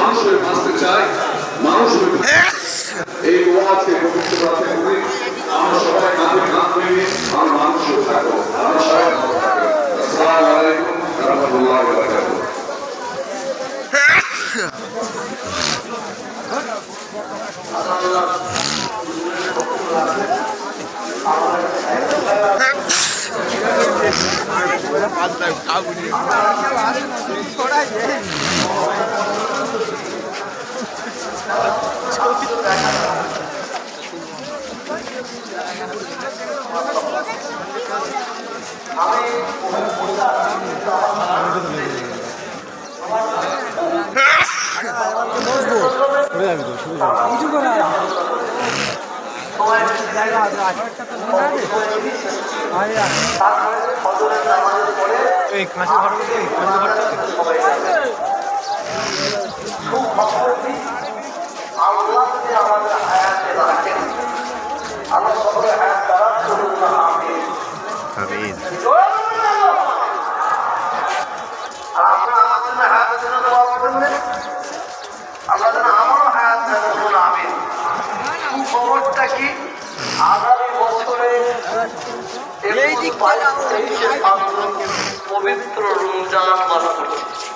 মানুষের বাঁচতে চায়, মানুষ এই ওয়াজকে পবিত্র প্রার্থনা করি। আমরা সবাই কাঁধে কাঁধ মিলিয়ে আমরা মানুষের থাকবো, আমরা সবাই ভালো থাকবো। আসসালামু আলাইকুম ওয়া রাহমাতুল্লাহি ওয়া বারাকাতুহু। খবরটা কি আগামী বছরে পবিত্র রমজান মাস করছে।